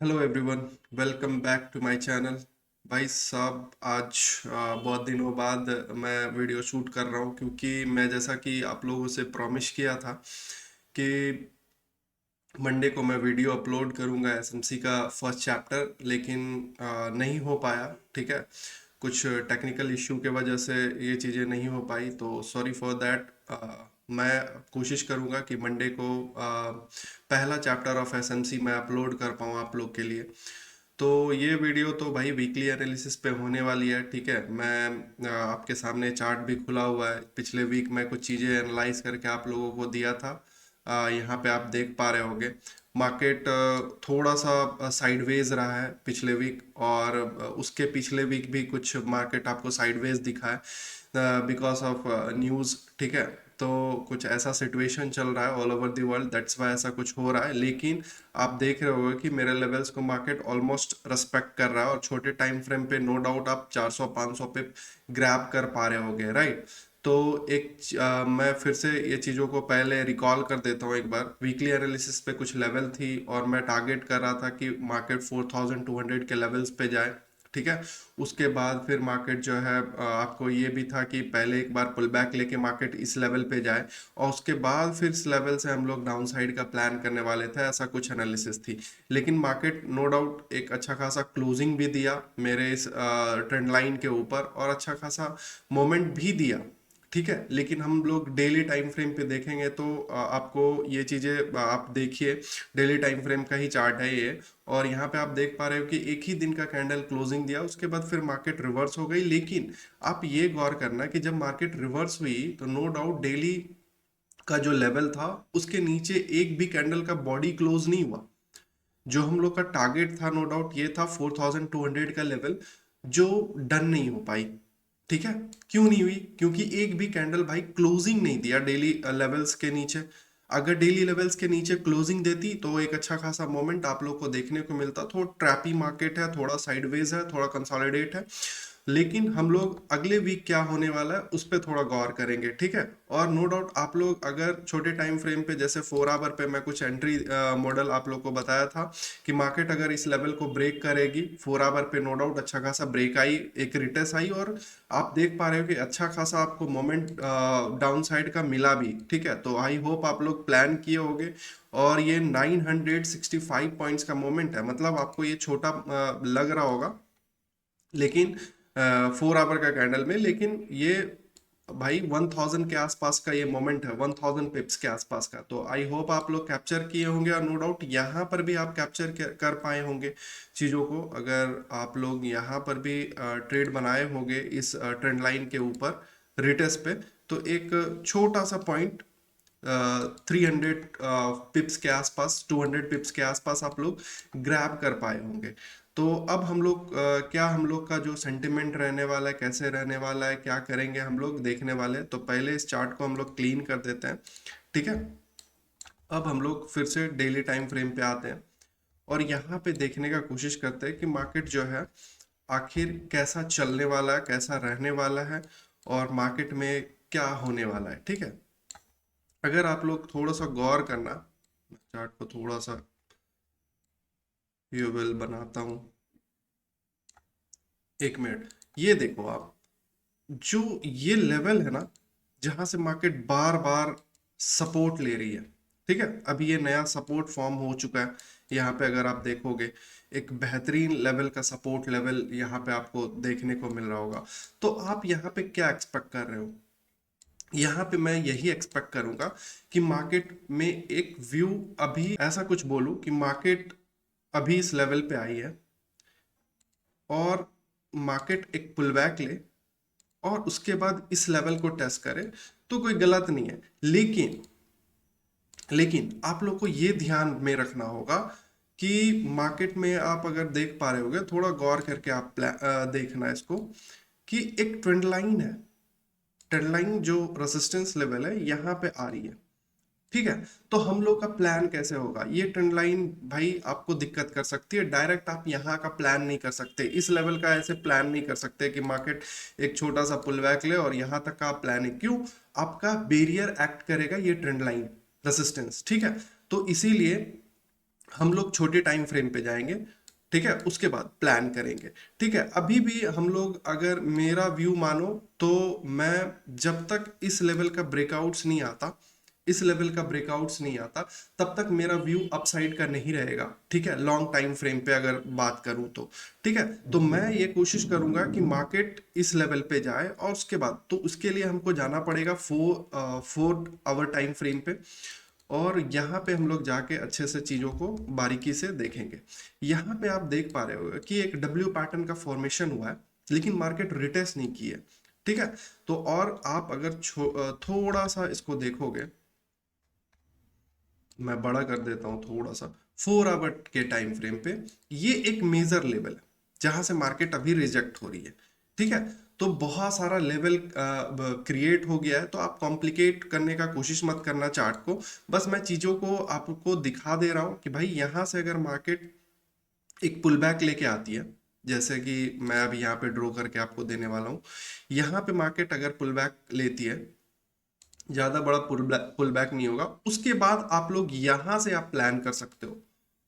Hello everyone, welcome back to my channel. भाई साहब, आज बहुत दिनों बाद मैं वीडियो शूट कर रहा हूँ क्योंकि मैं जैसा कि आप लोगों से प्रॉमिस किया था कि मंडे को मैं वीडियो अपलोड करूँगा एसएमसी का फर्स्ट चैप्टर, लेकिन नहीं हो पाया। ठीक है, कुछ टेक्निकल इश्यू के वजह से ये चीज़ें नहीं हो पाई, तो सॉरी फॉर दैट। मैं कोशिश करूँगा कि मंडे को पहला चैप्टर ऑफ एसएमसी मैं अपलोड कर पाऊँ आप लोग के लिए। तो ये वीडियो तो भाई वीकली एनालिसिस पे होने वाली है। ठीक है, मैं आपके सामने चार्ट भी खुला हुआ है। पिछले वीक मैं कुछ चीज़ें एनालाइज करके आप लोगों को दिया था। यहाँ पे आप देख पा रहे होगे मार्केट थोड़ा सा साइडवेज रहा है पिछले वीक, और उसके पिछले वीक भी कुछ मार्केट आपको साइडवेज दिखा है बिकॉज ऑफ न्यूज़। ठीक है, तो कुछ ऐसा सिचुएशन चल रहा है all over the world, that's why ऐसा कुछ हो रहा है। लेकिन आप देख रहे होगे कि मेरे लेवल्स को मार्केट ऑलमोस्ट रेस्पेक्ट कर रहा है, और छोटे टाइम फ्रेम पे नो डाउट आप 400-500 पे ग्रैब कर पा रहे होगे, राइट। तो मैं फिर से ये चीज़ों को पहले रिकॉल कर देता हूँ एक बार। वीकली एनालिसिस पे कुछ लेवल थी और मैं टारगेट कर रहा था कि मार्केट 4200 के लेवल्स पे जाए। ठीक है, उसके बाद फिर मार्केट जो है आपको ये भी था कि पहले एक बार पुल बैक लेके मार्केट इस लेवल पे जाए, और उसके बाद फिर इस लेवल से हम लोग डाउन साइड का प्लान करने वाले थे, ऐसा कुछ एनालिसिस थी। लेकिन मार्केट नो डाउट एक अच्छा खासा क्लोजिंग भी दिया मेरे इस ट्रेंड लाइन के ऊपर, और अच्छा खासा मोमेंट भी दिया। ठीक है, लेकिन हम लोग डेली टाइम फ्रेम पे देखेंगे तो आपको ये चीज़ें आप देखिए। डेली टाइम फ्रेम का ही चार्ट है ये, और यहाँ पे आप देख पा रहे हो कि एक ही दिन का कैंडल क्लोजिंग दिया, उसके बाद फिर मार्केट रिवर्स हो गई। लेकिन आप ये गौर करना कि जब मार्केट रिवर्स हुई तो नो डाउट डेली का जो लेवल था उसके नीचे एक भी कैंडल का बॉडी क्लोज नहीं हुआ। जो हम लोग का टारगेट था नो डाउट ये था 4200 का लेवल, जो डन नहीं हो पाई। ठीक है, क्यों नहीं हुई? क्योंकि एक भी कैंडल भाई क्लोजिंग नहीं दिया डेली लेवल्स के नीचे। अगर डेली लेवल्स के नीचे क्लोजिंग देती तो एक अच्छा खासा मोमेंट आप लोग को देखने को मिलता। थोड़ा ट्रैपी मार्केट है, थोड़ा साइडवेज है, थोड़ा कंसोलिडेट है। लेकिन हम लोग अगले वीक क्या होने वाला है उस पर थोड़ा गौर करेंगे। ठीक है, और नो डाउट आप लोग अगर छोटे टाइम फ्रेम पे जैसे 4 आवर पे मैं कुछ एंट्री मॉडल आप लोग को बताया था कि मार्केट अगर इस लेवल को ब्रेक करेगी 4 आवर पे, नो डाउट अच्छा खासा ब्रेक आई, एक रिटेस आई, और आप देख पा रहे हो कि अच्छा खासा आपको मोमेंट डाउन साइड का मिला भी। ठीक है, तो आई होप आप लोग प्लान किए होगे। और ये 965 पॉइंट्स का मोमेंट है, मतलब आपको ये छोटा लग रहा होगा, लेकिन 4 आवर का कैंडल में, लेकिन ये भाई 1000 के आसपास का ये मोमेंट है, 1000 पिप्स के आसपास का। तो आई होप आप लोग कैप्चर किए होंगे, और नो डाउट यहाँ पर भी आप कैप्चर कर पाए होंगे चीज़ों को। अगर आप लोग यहाँ पर भी ट्रेड बनाए होंगे इस ट्रेंड लाइन के ऊपर रिटेस पे, तो एक छोटा सा पॉइंट 300 पिप्स के आसपास, 200 पिप्स के आसपास आप लोग ग्रैब कर पाए होंगे। तो अब हम लोग क्या हम लोग का जो सेंटिमेंट रहने वाला है, कैसे रहने वाला है, क्या करेंगे हम लोग देखने वाले हैं। तो पहले इस चार्ट को हम लोग क्लीन कर देते हैं। ठीक है, अब हम लोग फिर से डेली टाइम फ्रेम पे आते हैं, और यहाँ पे देखने का कोशिश करते हैं कि मार्केट जो है आखिर कैसा चलने वाला है, कैसा रहने वाला है, और मार्केट में क्या होने वाला है। ठीक है, अगर आप लोग थोड़ा सा गौर करना, चार्ट को थोड़ा सा व्यूएबल बनाता हूँ। एक मिनट, ये देखो आप, जो ये लेवल है ना जहां से मार्केट बार बार सपोर्ट ले रही है। ठीक है, अभी ये नया सपोर्ट फॉर्म हो चुका है। यहाँ पे अगर आप देखोगे एक बेहतरीन लेवल का सपोर्ट लेवल यहाँ पे आपको देखने को मिल रहा होगा। तो आप यहाँ पे क्या एक्सपेक्ट कर रहे हो? यहाँ पे मैं यही एक्सपेक्ट करूंगा कि मार्केट में एक व्यू, अभी ऐसा कुछ बोलूं कि मार्केट अभी इस लेवल पे आई है, और मार्केट एक पुल बैक ले, और उसके बाद इस लेवल को टेस्ट करे, तो कोई गलत नहीं है। लेकिन लेकिन आप लोग को ये ध्यान में रखना होगा कि मार्केट में आप अगर देख पा रहे होगे, थोड़ा गौर करके आप देखना है इसको, कि एक ट्रेंड लाइन है। ट्रेंड लाइन जो रेजिस्टेंस लेवल है यहाँ पे आ रही है। ठीक है, तो हम लोग का प्लान कैसे होगा? ये ट्रेंड लाइन भाई आपको दिक्कत कर सकती है। डायरेक्ट आप यहाँ का प्लान नहीं कर सकते, इस लेवल का ऐसे प्लान नहीं कर सकते कि मार्केट एक छोटा सा पुल बैक ले और यहाँ तक का आप प्लान है। क्यों? आपका बैरियर एक्ट करेगा ये ट्रेंड लाइन रेसिस्टेंस। ठीक है, तो इसीलिए हम लोग छोटे टाइम फ्रेम पे जाएंगे, ठीक है, उसके बाद प्लान करेंगे। ठीक है, अभी भी हम लोग, अगर मेरा व्यू मानो तो मैं जब तक इस लेवल का ब्रेकआउट्स नहीं आता, इस लेवल का ब्रेकआउट्स नहीं आता, तब तक मेरा व्यू अपसाइड का नहीं रहेगा। ठीक है, लॉन्ग टाइम फ्रेम पे अगर बात करूं तो ठीक है, तो मैं ये कोशिश करूंगा कि मार्केट इस लेवल पे जाए, और उसके बाद तो उसके लिए हमको जाना पड़ेगा 4 आवर टाइम फ्रेम पे, और यहाँ पे हम लोग जाके अच्छे से चीज़ों को बारीकी से देखेंगे। यहाँ पे आप देख पा रहे हो कि एक डब्ल्यू पैटर्न का फॉर्मेशन हुआ है, लेकिन मार्केट रिटेस्ट नहीं की है। ठीक है, तो और आप अगर थोड़ा सा इसको देखोगे, मैं बड़ा कर देता हूँ थोड़ा सा, 4 आवर के टाइम फ्रेम पे ये एक मेजर लेवल है जहां से मार्केट अभी रिजेक्ट हो रही है। ठीक है, तो बहुत सारा लेवल क्रिएट हो गया है, तो आप कॉम्प्लिकेट करने का कोशिश मत करना चार्ट को। बस मैं चीज़ों को आपको दिखा दे रहा हूँ कि भाई यहाँ से अगर मार्केट एक पुल बैक लेके आती है, जैसे कि मैं अभी यहाँ पे ड्रॉ करके आपको देने वाला हूँ, यहाँ पे मार्केट अगर पुल बैक लेती है, ज्यादा बड़ा पुल बैक नहीं होगा, उसके बाद आप लोग यहां से आप प्लान कर सकते हो,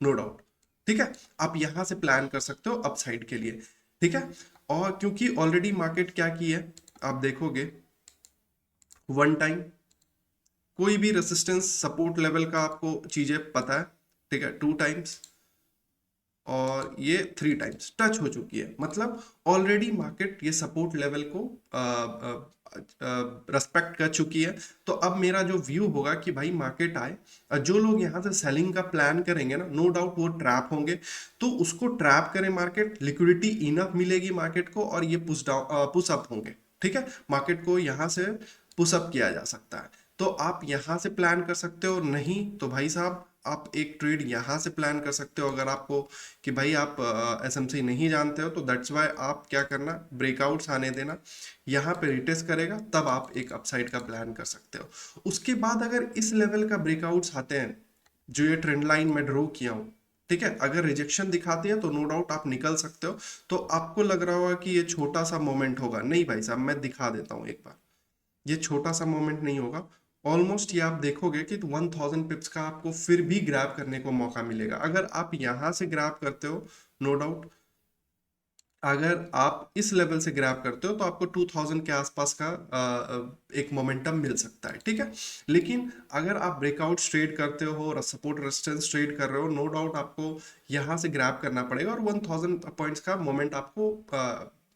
नो डाउट। ठीक है, आप यहां से प्लान कर सकते हो अपसाइड के लिए। ठीक है, और क्योंकि ऑलरेडी मार्केट क्या की है, आप देखोगे वन टाइम कोई भी रेसिस्टेंस सपोर्ट लेवल का आपको चीजें पता है। ठीक है, 2 टाइम्स और ये 3 टाइम्स टच हो चुकी है, मतलब ऑलरेडी मार्केट ये सपोर्ट लेवल को रेस्पेक्ट कर चुकी है। तो अब मेरा जो व्यू होगा कि भाई मार्केट आए, जो लोग यहाँ से सेलिंग का प्लान करेंगे ना, नो डाउट वो ट्रैप होंगे, तो उसको ट्रैप करे मार्केट, लिक्विडिटी इनफ मिलेगी मार्केट को, और ये पुश अप होंगे। ठीक है, मार्केट को यहाँ से पुश अप किया जा सकता है, तो आप यहाँ से प्लान कर सकते हो, नहीं तो भाई साहब आप एक ट्रेड यहाँ से प्लान कर सकते हो। अगर आपको कि भाई आप एसएमसी नहीं जानते हो, तो दैट्स वाई आप क्या करना, ब्रेकआउट्स आने देना, यहाँ पे रिटेस्ट करेगा, तब आप एक अपसाइड का प्लान कर सकते हो। उसके बाद अगर इस लेवल का ब्रेकआउट्स आते हैं, जो ये ट्रेंड लाइन में ड्रॉ किया हूँ, ठीक है, अगर रिजेक्शन दिखाती है तो नो डाउट आप निकल सकते हो। तो आपको लग रहा होगा कि ये छोटा सा मोमेंट होगा, नहीं भाई साहब, मैं दिखा देता हूँ एक बार, ये छोटा सा मोमेंट नहीं होगा। ऑलमोस्ट ये आप देखोगे कि 1000 पिप्स का आपको फिर भी ग्रैब करने को मौका मिलेगा, अगर आप यहां से ग्रैब करते हो, नो डाउट। अगर आप इस लेवल से ग्रैब करते हो तो आपको 2000 के आसपास का एक मोमेंटम मिल सकता है। ठीक है, लेकिन अगर आप ब्रेकआउट ट्रेड करते हो और सपोर्ट रेजिस्टेंस ट्रेड कर रहे हो, नो डाउट आपको यहां से ग्रैब करना पड़ेगा, और 1000 पॉइंट्स का मोमेंट आपको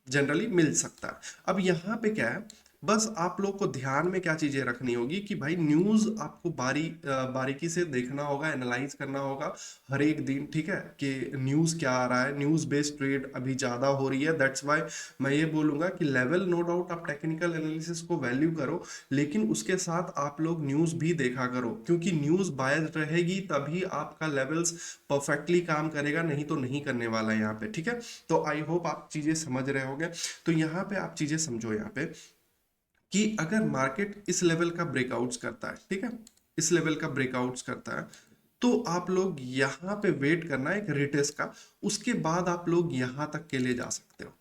जनरली मिल सकता है। अब यहाँ पे क्या है, बस आप लोग को ध्यान में क्या चीजें रखनी होगी कि भाई न्यूज आपको बारीकी से देखना होगा, एनालाइज करना होगा हर एक दिन। ठीक है, कि न्यूज क्या आ रहा है, न्यूज बेस्ड ट्रेड अभी ज्यादा हो रही है, दैट्स वाई मैं ये बोलूंगा कि लेवल, नो डाउट आप टेक्निकल एनालिसिस को वैल्यू करो, लेकिन उसके साथ आप लोग न्यूज भी देखा करो, क्योंकि न्यूज बायस्ड रहेगी तभी आपका लेवल्स परफेक्टली काम करेगा, नहीं तो नहीं करने वाला है यहाँ पे। ठीक है, तो आई होप आप चीजें समझ रहे होगे। तो यहाँ पे आप चीजें समझो यहाँ पे कि अगर मार्केट इस लेवल का ब्रेकआउट्स करता है, ठीक है, इस लेवल का ब्रेकआउट्स करता है, तो आप लोग यहाँ पे वेट करना है एक रिटेस्ट का, उसके बाद आप लोग यहाँ तक के लिए जा सकते हो।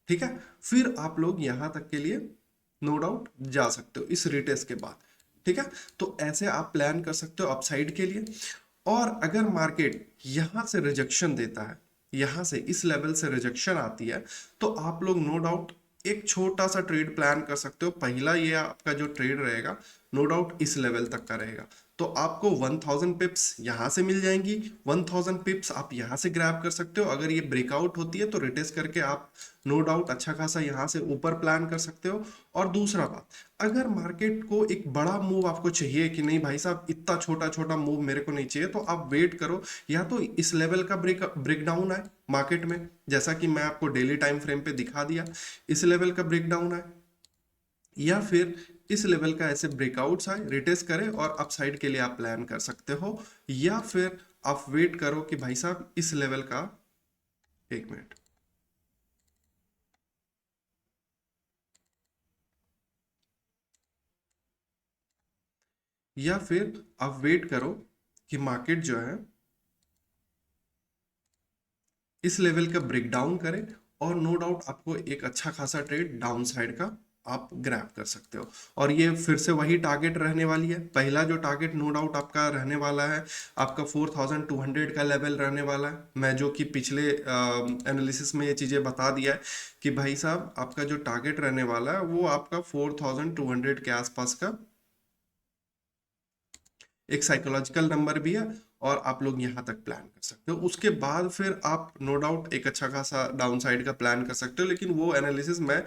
ठीक है, फिर आप लोग यहाँ तक के लिए नो डाउट जा सकते हो इस रिटेस्ट के बाद। ठीक है, तो ऐसे आप प्लान कर सकते हो अपसाइड के लिए। और अगर मार्केट यहाँ से रिजेक्शन देता है, यहाँ से इस लेवल से रिजेक्शन आती है, तो आप लोग नो डाउट एक छोटा सा ट्रेड प्लान कर सकते हो। पहला ये आपका जो ट्रेड रहेगा, नो डाउट इस लेवल तक का रहेगा, तो आपको 1000 पिप्स यहाँ से मिल जाएंगी, 1000 पिप्स आप यहाँ से ग्रैब कर सकते हो। अगर ये ब्रेकआउट होती है तो रिटेस्ट करके आप नो डाउट अच्छा खासा यहाँ से ऊपर प्लान कर सकते हो। और दूसरा बात, अगर मार्केट को एक बड़ा मूव आपको चाहिए कि नहीं भाई साहब इतना छोटा छोटा मूव मेरे को नहीं चाहिए, तो आप वेट करो, या तो इस लेवल का ब्रेकडाउन आए मार्केट में, जैसा कि मैं आपको डेली टाइम फ्रेम पे दिखा दिया, इस लेवल का ब्रेकडाउन आए, या फिर इस लेवल का ऐसे ब्रेकआउट्स आए, रिटेस्ट करें, और अपसाइड के लिए आप प्लान कर सकते हो। या फिर आप वेट करो कि भाई साहब इस लेवल का, एक मिनट, या फिर आप वेट करो कि मार्केट जो है इस लेवल का ब्रेकडाउन करे, और नो डाउट आपको एक अच्छा खासा ट्रेड डाउन साइड का आप ग्रैब कर सकते हो। और ये फिर से वही टारगेट रहने वाली है। पहला जो टारगेट नो डाउट आपका रहने वाला है, आपका 4200 का लेवल रहने वाला है। मैं जो कि पिछले एनालिसिस में ये चीज़ें बता दिया है कि भाई साहब आपका जो टारगेट रहने वाला है वो आपका 4200 के आसपास का एक साइकोलॉजिकल नंबर भी है, और आप लोग यहाँ तक प्लान कर सकते हो। उसके बाद फिर आप नो डाउट एक अच्छा खासा डाउन साइड का प्लान कर सकते हो, लेकिन वो एनालिसिस मैं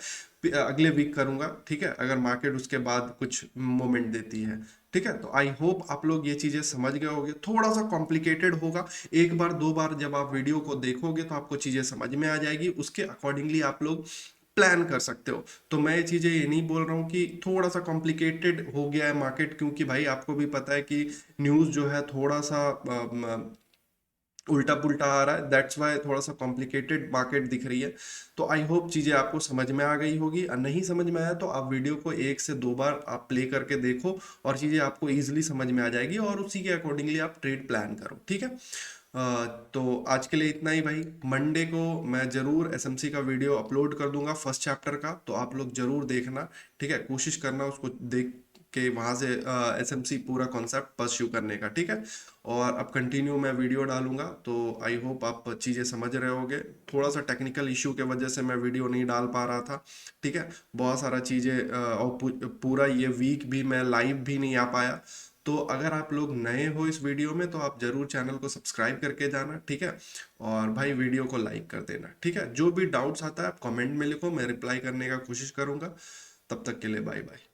अगले वीक करूंगा, ठीक है, अगर मार्केट उसके बाद कुछ मोमेंट देती है। ठीक है, तो आई होप आप लोग ये चीजें समझ गए होंगे। थोड़ा सा कॉम्प्लिकेटेड होगा, एक बार दो बार जब आप वीडियो को देखोगे तो आपको चीजें समझ में आ जाएगी, उसके अकॉर्डिंगली आप लोग प्लान कर सकते हो। तो मैं ये चीजें ये नहीं बोल रहा हूँ कि थोड़ा सा कॉम्प्लिकेटेड हो गया है मार्केट, क्योंकि भाई आपको भी पता है कि न्यूज़ जो है थोड़ा सा उल्टा पुल्टा आ रहा है, दैट्स वाई थोड़ा सा कॉम्प्लिकेटेड मार्केट दिख रही है। तो आई होप चीज़ें आपको समझ में आ गई होगी, और नहीं समझ में आया तो आप वीडियो को एक से दो बार आप प्ले करके देखो, और चीज़ें आपको ईजिली समझ में आ जाएगी, और उसी के अकॉर्डिंगली आप ट्रेड प्लान करो। ठीक है, तो आज के लिए इतना ही भाई। मंडे को मैं ज़रूर एसएमसी का वीडियो अपलोड कर दूंगा फर्स्ट चैप्टर का, तो आप लोग ज़रूर देखना। ठीक है, कोशिश करना उसको देख के वहाँ से एसएमसी पूरा कॉन्सेप्ट परस्यू करने का। ठीक है, और अब कंटिन्यू मैं वीडियो डालूंगा, तो आई होप आप चीज़ें समझ रहे होगे। थोड़ा सा टेक्निकल इशू के वजह से मैं वीडियो नहीं डाल पा रहा था। ठीक है, बहुत सारा चीज़ें और पूरा ये वीक भी मैं लाइव भी नहीं आ पाया। तो अगर आप लोग नए हो इस वीडियो में तो आप जरूर चैनल को सब्सक्राइब करके जाना। ठीक है, और भाई वीडियो को लाइक कर देना। ठीक है, जो भी डाउट्स आता है आप कमेंट में लिखो, मैं रिप्लाई करने का कोशिश करूंगा। तब तक के लिए बाय बाय।